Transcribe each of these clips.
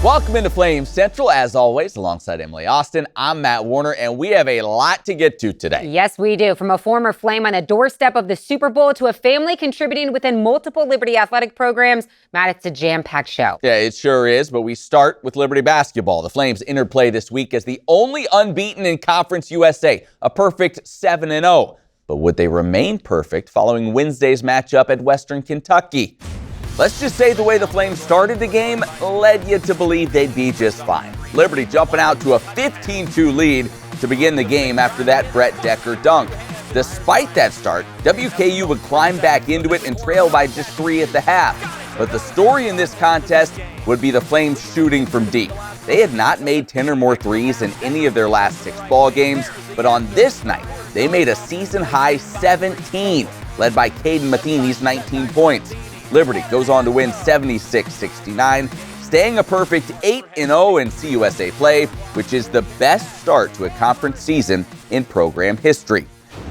Welcome into Flames Central, as always, alongside Emily Austin. I'm Matt Warner, and we have a lot to get to today. Yes, we do. From a former Flame on the doorstep of the Super Bowl to a family contributing within multiple Liberty athletic programs, Matt, it's a jam-packed show. Yeah, it sure is, but we start with Liberty basketball. The Flames entered play this week as the only unbeaten in Conference USA, a perfect 7-0. But would they remain perfect following Wednesday's matchup at Western Kentucky? Let's just say the way the Flames started the game led you to believe they'd be just fine. Liberty jumping out to a 15-2 lead to begin the game after that Brett Decker dunk. Despite that start, WKU would climb back into it and trail by just 3 at the half. But the story in this contest would be the Flames shooting from deep. They had not made 10 or more threes in any of their last 6 ball games, but on this night, they made a season-high 17, led by Caden Matheny's 19 points. Liberty goes on to win 76-69, staying a perfect 8-0 in CUSA play, which is the best start to a conference season in program history.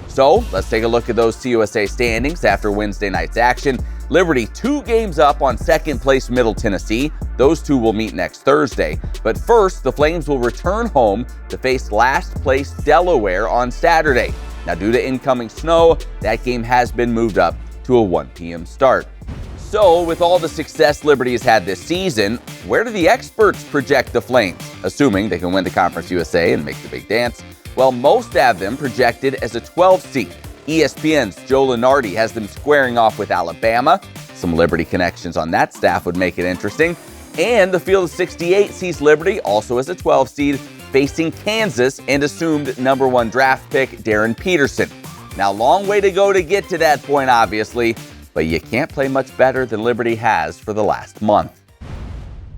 So let's take a look at those CUSA standings after Wednesday night's action. Liberty 2 games up on second place Middle Tennessee. Those two will meet next Thursday. But first, the Flames will return home to face last place Delaware on Saturday. Now, due to incoming snow, that game has been moved up to a 1 p.m. start. So, with all the success Liberty has had this season, where do the experts project the Flames? Assuming they can win the Conference USA and make the big dance. Well, most have them projected as a 12 seed. ESPN's Joe Lunardi has them squaring off with Alabama. Some Liberty connections on that staff would make it interesting. And the Field of 68 sees Liberty, also as a 12 seed, facing Kansas and assumed #1 draft pick Darren Peterson. Now, long way to go to get to that point, obviously, but you can't play much better than Liberty has for the last month.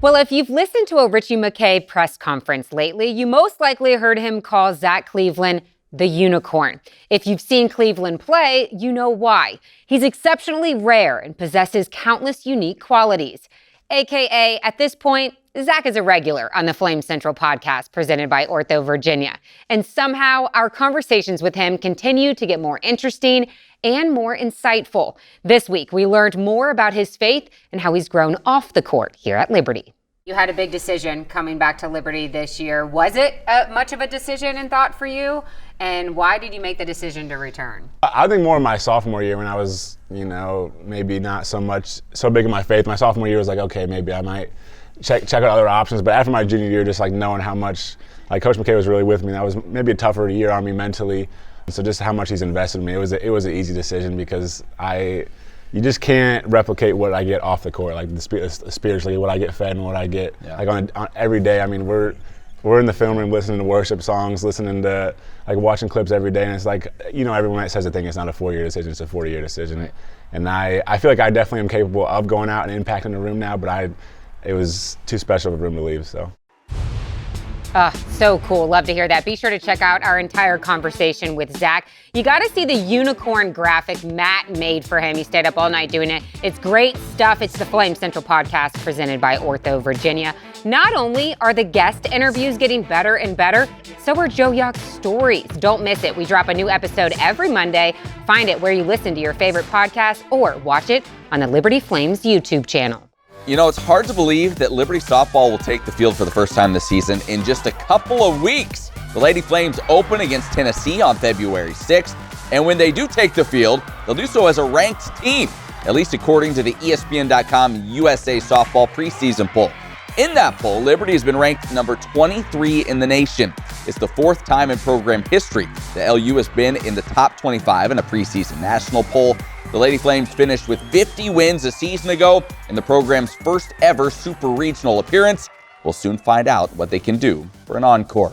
Well, if you've listened to a Richie McKay press conference lately, you most likely heard him call Zach Cleveland the unicorn. If you've seen Cleveland play, you know why. He's exceptionally rare and possesses countless unique qualities. AKA, at this point, Zach is a regular on the Flame Central podcast presented by Ortho Virginia. And somehow our conversations with him continue to get more interesting and more insightful. This week, we learned more about his faith and how he's grown off the court here at Liberty. You had a big decision coming back to Liberty this year. Was it much of a decision and thought for you? And why did you make the decision to return? I think more in my sophomore year when I was, maybe not so big in my faith. My sophomore year was like, okay, maybe I might check out other options. But after my junior year, just like knowing how much, Coach McKay was really with me. That was maybe a tougher year on me mentally. So just how much he's invested in me, it was an easy decision because you just can't replicate what I get off the court, spiritually, what I get fed and what I get on every day. I mean, we're in the film room listening to worship songs, listening to watching clips every day, and it's everyone that says a thing, it's not a 4-year decision, it's a 40-year decision. Right. And I feel like I definitely am capable of going out and impacting the room now, but it was too special of a room to leave, so. So cool. Love to hear that. Be sure to check out our entire conversation with Zach. You got to see the unicorn graphic Matt made for him. He stayed up all night doing it. It's great stuff. It's the Flame Central podcast presented by Ortho Virginia. Not only are the guest interviews getting better and better, so are Joe Yock's stories. Don't miss it. We drop a new episode every Monday. Find it where you listen to your favorite podcast or watch it on the Liberty Flames YouTube channel. It's hard to believe that Liberty softball will take the field for the first time this season in just a couple of weeks. The Lady Flames open against Tennessee on February 6th, and when they do take the field, they'll do so as a ranked team, at least according to the ESPN.com USA softball preseason poll. In that poll, Liberty has been ranked number 23 in the nation. It's the 4th time in program history that LU has been in the top 25 in a preseason national poll. The Lady Flames finished with 50 wins a season ago in the program's first ever super regional appearance. We'll soon find out what they can do for an encore.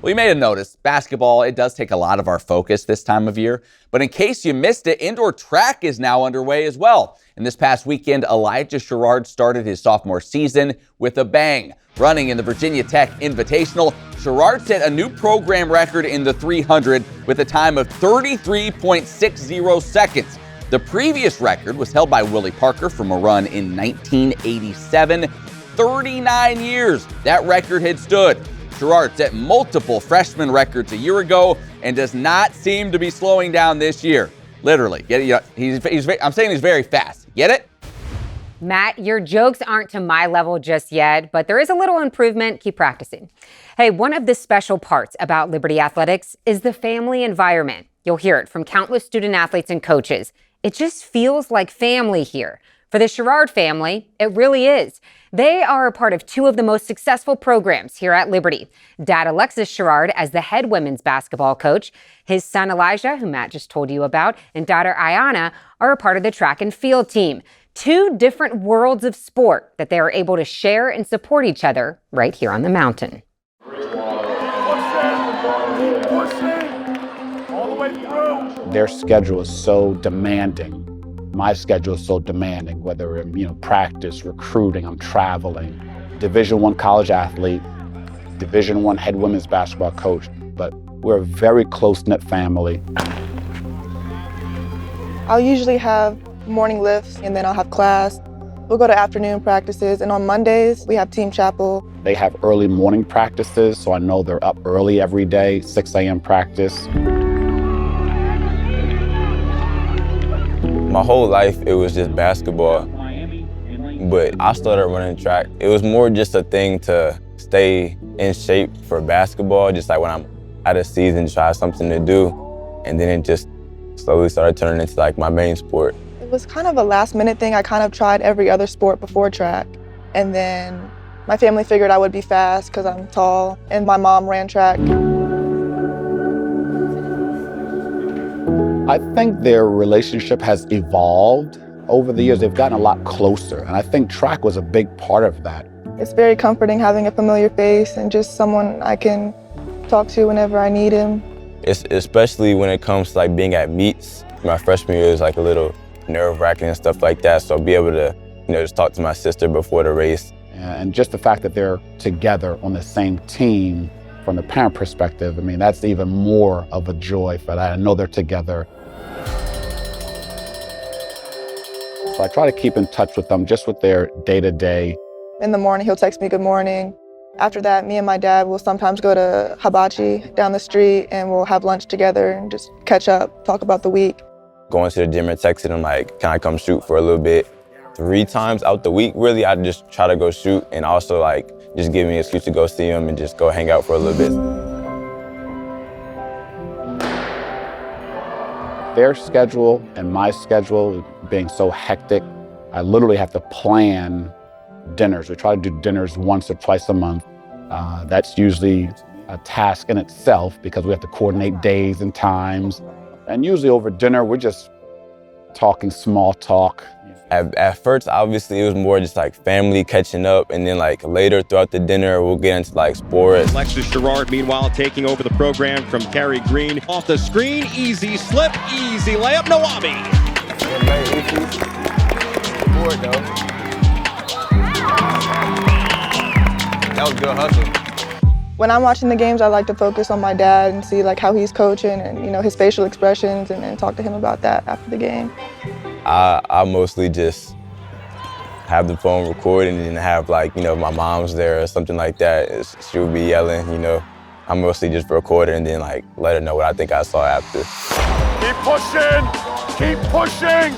Well, you may have noticed, basketball, it does take a lot of our focus this time of year. But in case you missed it, indoor track is now underway as well. And this past weekend, Elijah Sherard started his sophomore season with a bang. Running in the Virginia Tech Invitational, Sherard set a new program record in the 300 with a time of 33.60 seconds. The previous record was held by Willie Parker from a run in 1987. 39 years that record had stood. Sherard set multiple freshman records a year ago and does not seem to be slowing down this year. Literally. I'm saying he's very fast. Get it? Matt, your jokes aren't to my level just yet, but there is a little improvement. Keep practicing. Hey, one of the special parts about Liberty Athletics is the family environment. You'll hear it from countless student athletes and coaches. It just feels like family here. For the Sherard family, it really is. They are a part of two of the most successful programs here at Liberty. Dad Alexis Sherard as the head women's basketball coach, his son Elijah, who Matt just told you about, and daughter Ayana are a part of the track and field team. Two different worlds of sport that they are able to share and support each other right here on the mountain. Their schedule is so demanding. My schedule is so demanding, whether in practice, recruiting, I'm traveling. Division I college athlete, Division I head women's basketball coach, but we're a very close-knit family. I'll usually have morning lifts and then I'll have class. We'll go to afternoon practices, and on Mondays we have team chapel. They have early morning practices, so I know they're up early every day, 6 a.m. practice. My whole life, it was just basketball, but I started running track. It was more just a thing to stay in shape for basketball, just like when I'm out of season, try something to do, and then it just slowly started turning into like my main sport. It was kind of a last minute thing. I kind of tried every other sport before track, and then my family figured I would be fast because I'm tall, and my mom ran track. I think their relationship has evolved over the years. They've gotten a lot closer, and I think track was a big part of that. It's very comforting having a familiar face and just someone I can talk to whenever I need him. It's especially when it comes to like being at meets. My freshman year is like a little nerve-wracking and stuff like that, so be able to just talk to my sister before the race. And just the fact that they're together on the same team from the parent perspective, I mean, that's even more of a joy for that. I know they're together. So I try to keep in touch with them just with their day-to-day. In the morning, he'll text me good morning. After that, me and my dad will sometimes go to Hibachi down the street and we'll have lunch together and just catch up, talk about the week. Going to the gym and texting him like, can I come shoot for a little bit? 3 times out the week, really, I just try to go shoot and also like just give me an excuse to go see him and just go hang out for a little bit. Their schedule and my schedule being so hectic, I literally have to plan dinners. We try to do dinners once or twice a month. That's usually a task in itself because we have to coordinate days and times. And usually over dinner, we're just talking small talk. At first, obviously, it was more just like family catching up, and then like later throughout the dinner, we'll get into like sports. Alexis Sherard, meanwhile, taking over the program from Carrie Green. Off the screen, easy slip, easy layup, Nawami. That was good hustle. When I'm watching the games, I like to focus on my dad and see like how he's coaching and his facial expressions and talk to him about that after the game. I mostly just have the phone recording and have like, my mom's there or something like that. She'll be yelling, I mostly just record it and then like let her know what I think I saw after. Keep pushing, keep pushing.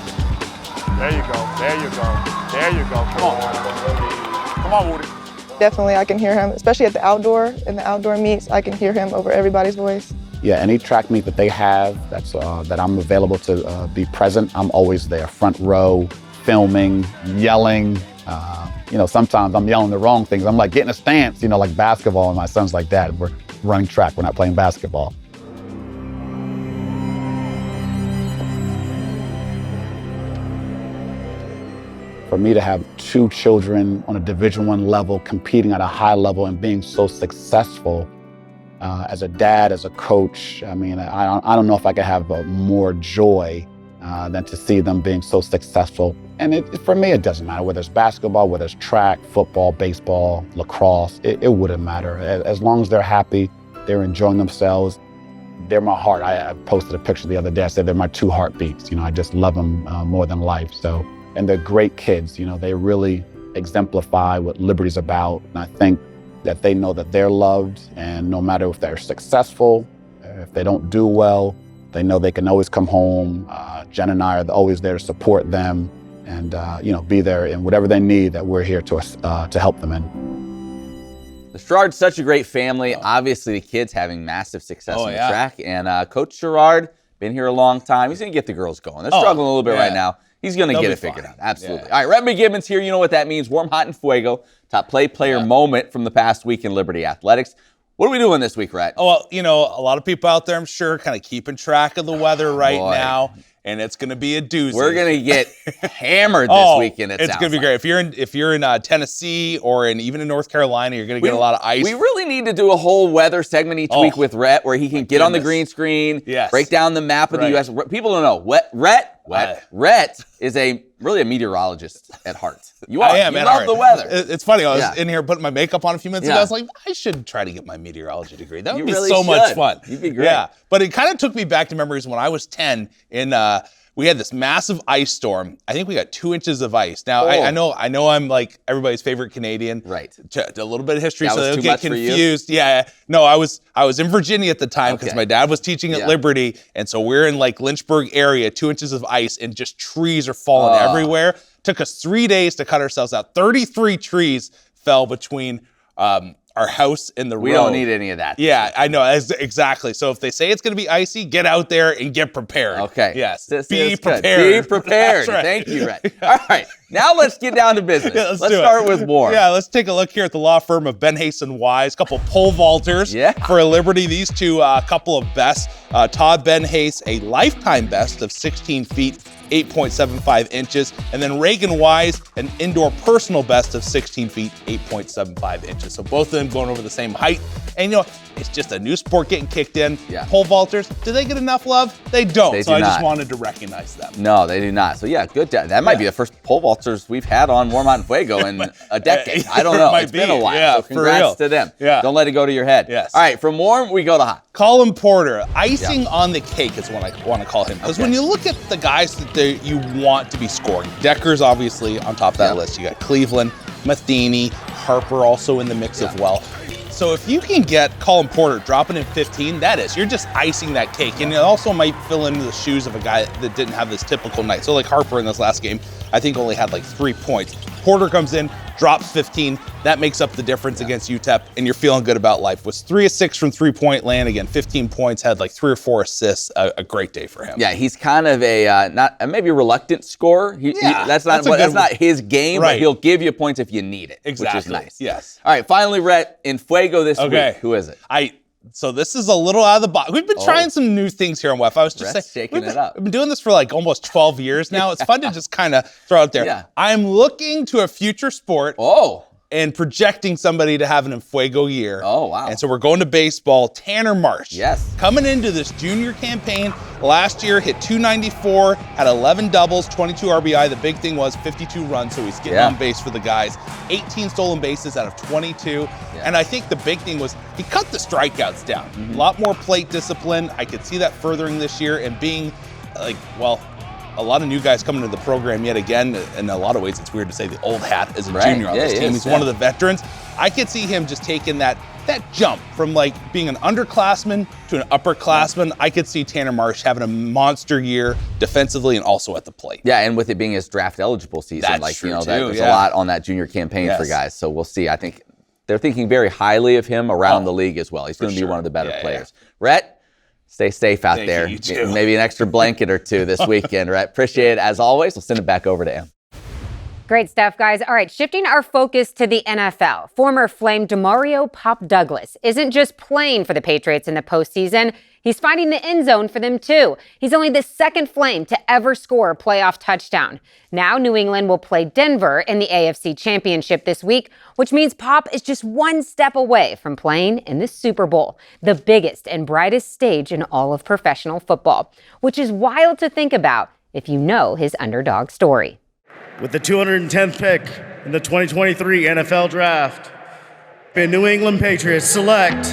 There you go, there you go, there you go. Come on, Woody. Definitely I can hear him, especially in the outdoor meets, I can hear him over everybody's voice. Yeah, any track meet that they have that I'm available to be present, I'm always there, front row, filming, yelling. Sometimes I'm yelling the wrong things. I'm like getting a stance, like basketball, and my son's like, Dad, we're running track, we're not playing basketball. For me to have 2 children on a Division I level, competing at a high level and being so successful, as a dad, as a coach, I mean, I don't know if I could have more joy than to see them being so successful. And for me, it doesn't matter whether it's basketball, whether it's track, football, baseball, lacrosse, it wouldn't matter. As long as they're happy, they're enjoying themselves, they're my heart. I posted a picture the other day, I said they're my 2 heartbeats. I just love them more than life. So, and they're great kids, they really exemplify what Liberty's about. And I think that they know that they're loved, and no matter if they're successful, if they don't do well, they know they can always come home. Jen and I are always there to support them and be there in whatever they need that we're here to help them in. The Sherard's such a great family. Obviously, the kids having massive success on the track. And Coach Sherard, been here a long time. He's going to get the girls going. They're struggling a little bit right now. He's going to get it figured out. Absolutely. Yeah. All right, Rhett McGibbon's here. You know what that means. Warm, hot, and fuego. Top player moment from the past week in Liberty Athletics. What are we doing this week, Rhett? Oh, well, a lot of people out there, I'm sure, kind of keeping track of the weather now. And it's going to be a doozy. We're going to get hammered this weekend. It's going to be great. If you're in Tennessee or even in North Carolina, you're going to get a lot of ice. We really need to do a whole weather segment each week with Rhett, where he can get on the green screen, break down the map of the U.S. People don't know. Rhett is really a meteorologist at heart. You are. I am. You love the weather. It's funny. I was in here putting my makeup on a few minutes ago. I was like, I should try to get my meteorology degree. That would be so much fun. You'd be great. Yeah. But it kind of took me back to memories when I was 10 we had this massive ice storm. I think we got 2 inches of ice. Now, I know I'm like everybody's favorite Canadian. Right. A little bit of history that so was they'll too get much confused. For you? Yeah. No, I was in Virginia at the time because my dad was teaching at Liberty. And so we're in like Lynchburg area, 2 inches of ice, and just trees are falling everywhere. Took us 3 days to cut ourselves out. 33 trees fell between our house and the road. We don't need any of that. Yeah, I know. Exactly. So if they say it's going to be icy, get out there and get prepared. Okay. Yes. Be prepared. Be prepared. Right. Thank you, Rhett. All right. Now let's get down to business. Let's start with Warm. Yeah, let's take a look here at the law firm of Ben Hayes and Wise. Couple pole vaulters for Liberty. These two, couple of bests. Todd Ben Hayes, a lifetime best of 16 feet, 8.75 inches. And then Reagan Wise, an indoor personal best of 16 feet, 8.75 inches. So both of them going over the same height. And it's just a new sport getting kicked in. Yeah. Pole vaulters, do they get enough love? They don't. They so do I just not. wanted to recognize them. No, they do not. So good. That might be the first pole vaulters we've had on Warm, Hot, and Fuego in a decade. I don't know. It's been a while. Yeah, so congrats to them. Yeah. Don't let it go to your head. Yes. All right, from Warm, we go to Hot. Colin Porter, icing on the cake is what I want to call him. Because when you look at the guys that you want to be scoring, Decker's obviously on top of that list. You got Cleveland, Matheny, Harper also in the mix as well. So if you can get Colin Porter dropping in 15, you're just icing that cake. And it also might fill into the shoes of a guy that didn't have this typical night. So like Harper in this last game, I think only had like 3 points. Porter comes in, drops 15. That makes up the difference against UTEP, and you're feeling good about life. Was 3 of 6 from 3-point land. Again, 15 points, had like 3 or 4 assists. A great day for him. Yeah, he's kind of maybe a reluctant scorer. That's not his game, but he'll give you points if you need it, which is nice. Yes. All right, finally, Rhett, in Fuego this week. Who is it? So this is a little out of the box. We've been trying some new things here on WEF. I was just saying, shaking it up. We've been doing this for like almost 12 years now. It's fun to just kind of throw out there. Yeah. I'm looking to a future sport. And projecting somebody to have an en fuego year. Oh, wow. And so we're going to baseball. Tanner Marsh. Yes. Coming into this junior campaign, last year hit 294, had 11 doubles, 22 RBI. The big thing was 52 runs, so he's getting on base for the guys. 18 stolen bases out of 22. And I think the big thing was he cut the strikeouts down. A lot more plate discipline. I could see that furthering this year and being a lot of new guys coming to the program yet again. In a lot of ways, it's weird to say the old hat as a junior on this team. He's one of the veterans. I could see him just taking that jump from like being an underclassman to an upperclassman. I could see Tanner Marsh having a monster year defensively and also at the plate. Yeah, and with it being his draft eligible season, That's true too, there's a lot on that junior campaign for guys. So we'll see. I think they're thinking very highly of him around the league as well. He's going to be one of the better players. Rhett, stay safe out there. You too. Maybe an extra blanket or two this weekend, right? Appreciate it as always. We'll send it back over to Em. Great stuff, guys. All right, shifting our focus to the NFL. Former Flame Demario Pop Douglas isn't just playing for the Patriots in the postseason. He's finding the end zone for them, too. He's only the second Flame to ever score a playoff touchdown. Now, New England will play Denver in the AFC Championship this week, which means Pop is just one step away from playing in the Super Bowl, the biggest and brightest stage in all of professional football, which is wild to think about if you know his underdog story. With the 210th pick in the 2023 NFL Draft, the New England Patriots select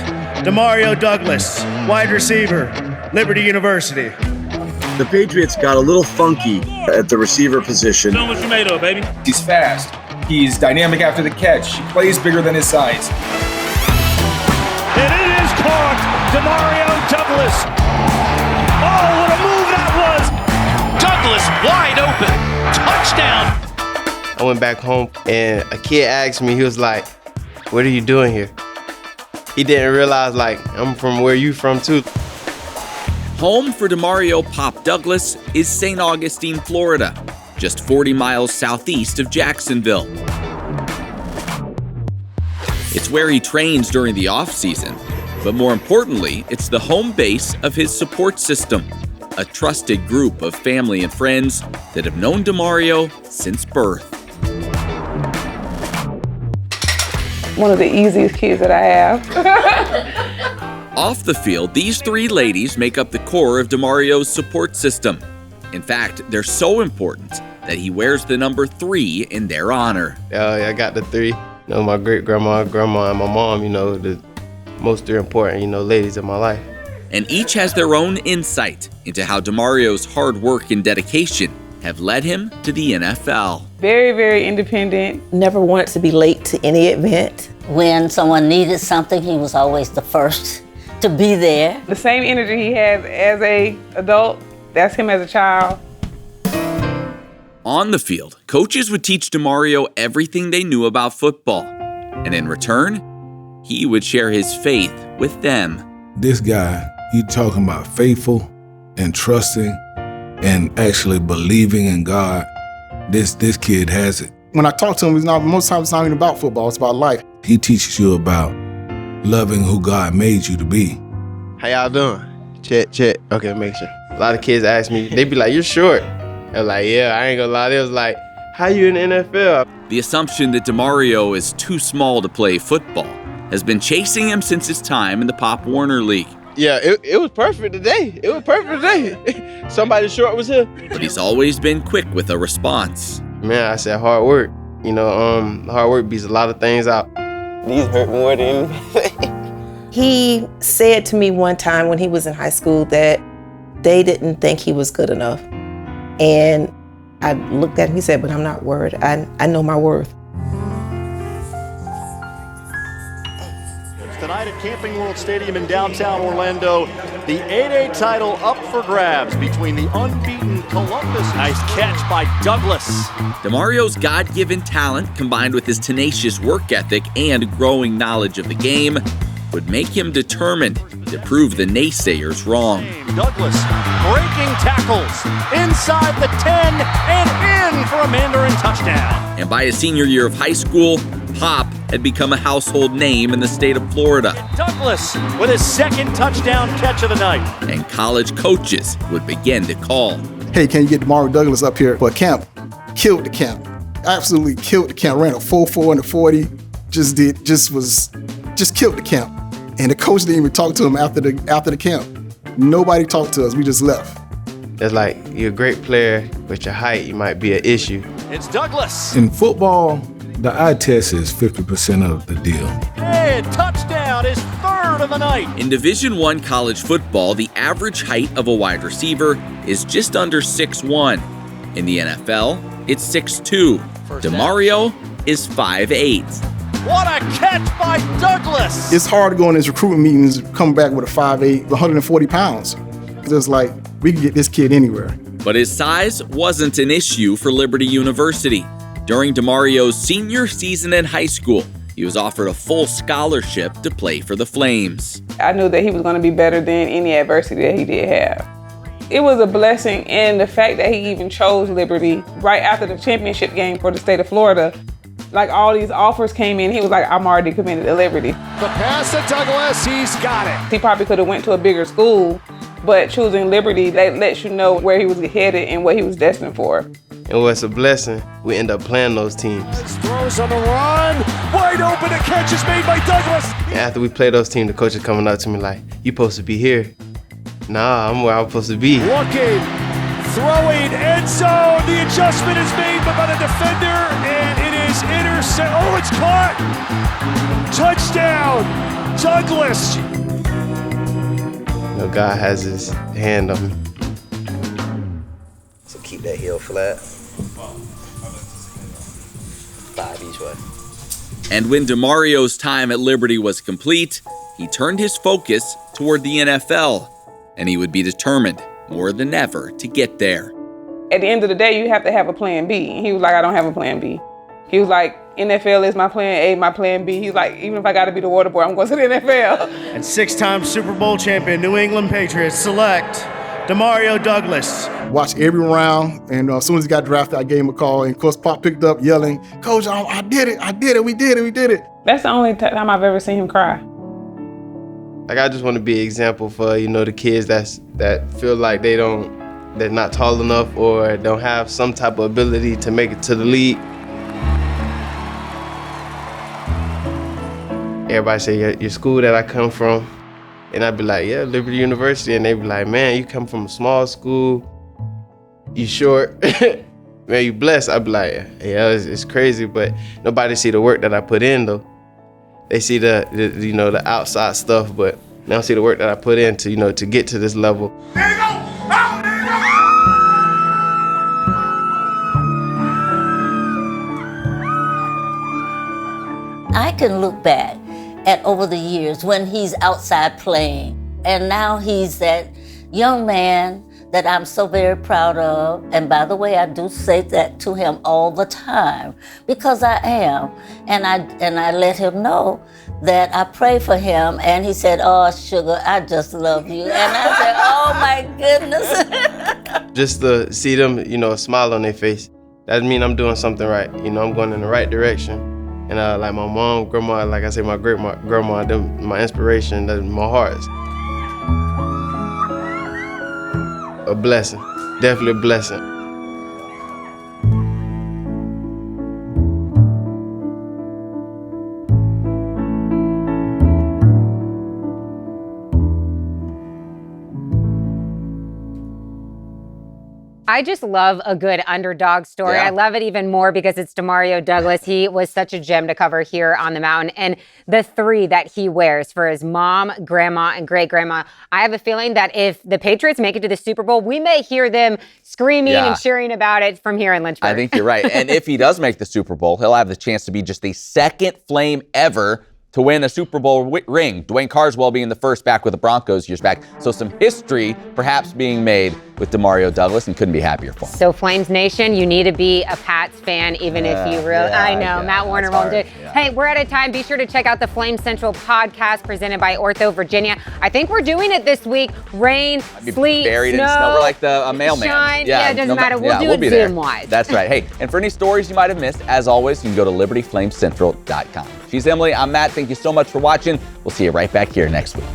Demario Douglas, wide receiver, Liberty University. The Patriots got a little funky at the receiver position. Show what you made of, baby. He's fast. He's dynamic after the catch. He plays bigger than his size. And it is caught. Demario Douglas. Oh, what a move that was. Douglas Douglas wide open. Touchdown. I went back home and a kid asked me, he was like, "What are you doing here?" He didn't realize, like, I'm from where you from too. Home for Deario Pop Douglas is St. Augustine, Florida, just 40 miles southeast of Jacksonville. It's where he trains during the off-season, but more importantly, it's the home base of his support system, a trusted group of family and friends that have known Demario since birth. One of the easiest kids that I have. Off the field, these three ladies make up the core of Demario's support system. In fact, they're so important that he wears the number 3 in their honor. I got the 3. You know, my great-grandma, grandma, and my mom, you know, the most 3 important, you know, ladies in my life. And each has their own insight into how Demario's hard work and dedication have led him to the NFL. Very, very independent. Never wanted to be late to any event. When someone needed something, he was always the first to be there. The same energy he has as an adult, that's him as a child. On the field, coaches would teach Demario everything they knew about football. And in return, he would share his faith with them. This guy, you talking about faithful and trusting and actually believing in God. This kid has it. When I talk to him, most times it's not even about football, it's about life. He teaches you about loving who God made you to be. How y'all doing? Check. Okay, make sure. A lot of kids ask me, they be like, "You're short." I'm like, "Yeah, I ain't gonna lie." They was like, "How you in the NFL?" The assumption that Demario is too small to play football has been chasing him since his time in the Pop Warner League. Yeah, it was perfect today. It was perfect today. Somebody short was here. But he's always been quick with a response. Man, I said hard work. You know, hard work beats a lot of things out. These hurt more than anything. He said to me one time when he was in high school that they didn't think he was good enough. And I looked at him, he said, "But I'm not worried. I know my worth." Tonight at Camping World Stadium in downtown Orlando, the 8A title up for grabs between the unbeaten Columbus. Nice catch by Douglas. Demario's God-given talent, combined with his tenacious work ethic and growing knowledge of the game, would make him determined to prove the naysayers wrong. Douglas breaking tackles inside the 10 and in for a Mandarin touchdown. And by his senior year of high school, Pop had become a household name in the state of Florida. Douglas with his second touchdown catch of the night. And college coaches would begin to call. "Hey, can you get Demario Douglas up here for a camp?" Killed the camp. Absolutely killed the camp. Ran a 4.4 in the 40. Just killed the camp. And the coach didn't even talk to him after the camp. Nobody talked to us. We just left. It's like, you're a great player, but your height, you might be an issue. It's Douglas. In football, the eye test is 50% of the deal. And touchdown is third of the night. In Division I college football, the average height of a wide receiver is just under 6'1". In the NFL, it's 6'2". Demario is 5'8". What a catch by Douglas! It's hard to go in these recruitment meetings, come back with a 5'8", 140 pounds. It's like, we can get this kid anywhere. But his size wasn't an issue for Liberty University. During Demario's senior season in high school, he was offered a full scholarship to play for the Flames. I knew that he was going to be better than any adversity that he did have. It was a blessing in the fact that he even chose Liberty right after the championship game for the state of Florida. Like, all these offers came in, he was like, "I'm already committed to Liberty." The pass to Douglas, he's got it. He probably could have went to a bigger school, but choosing Liberty, that lets you know where he was headed and what he was destined for. And what's a blessing, we end up playing those teams. Throws on the run, wide open, a catch is made by Douglas. And after we play those teams, the coach is coming up to me like, "You supposed to be here." Nah, I'm where I'm supposed to be. Looking, throwing, end zone, the adjustment is made by the defender, and it is intercept. Oh, it's caught! Touchdown, Douglas! You know, God has his hand on me. So keep that heel flat. 5 each way. And when Demario's time at Liberty was complete, he turned his focus toward the NFL, and he would be determined more than ever to get there. At the end of the day, you have to have a plan B. And he was like, I don't have a plan B. He was like, NFL is my plan A, my plan B. He's like, even if I got to be the water boy, I'm going to the NFL. And 6-time Super Bowl champion New England Patriots select Demario Douglas. Watched every round, and as soon as he got drafted, I gave him a call. And of course, Pop picked up yelling, "Coach, I did it, we did it." That's the only time I've ever seen him cry. Like, I just want to be an example for, the kids that feel like they're not tall enough or don't have some type of ability to make it to the league. Everybody say, your school that I come from, and I'd be like, yeah, Liberty University, and they'd be like, man, you come from a small school, you short, man, you blessed. I'd be like, yeah, it's crazy, but nobody see the work that I put in though. They see the outside stuff, but they don't see the work that I put in to, to get to this level. I can look back at over the years when he's outside playing, and now he's that young man that I'm so very proud of. And by the way, I do say that to him all the time because I am, and I let him know that I pray for him. And he said, "Oh, sugar, I just love you." And I said, "Oh my goodness." Just to see them, a smile on their face, that means I'm doing something right. I'm going in the right direction. And like my mom, grandma, like I say, my grandma, them my inspiration, that's my heart. A blessing, definitely a blessing. I just love a good underdog story. Yeah. I love it even more because it's Demario Douglas. He was such a gem to cover here on the mountain. And the 3 that he wears for his mom, grandma, and great-grandma, I have a feeling that if the Patriots make it to the Super Bowl, we may hear them screaming and cheering about it from here in Lynchburg. I think you're right. And if he does make the Super Bowl, he'll have the chance to be just the second Flame ever to win a Super Bowl ring. Dwayne Carswell being the first back with the Broncos years back. So some history perhaps being made with Demario Douglas, and couldn't be happier for him. So Flames Nation, you need to be a Pats fan even if you really, I know, Matt Warner won't do it. Yeah. Hey, we're out of time. Be sure to check out the Flame Central podcast presented by Ortho Virginia. I think we're doing it this week. Rain, sleet, buried snow, in snow. We're like the mailman. shine. Yeah, it doesn't matter. We'll do it Zoom-wise. That's right. Hey, and for any stories you might have missed, as always, you can go to libertyflamecentral.com. She's Emily. I'm Matt. Thank you so much for watching. We'll see you right back here next week.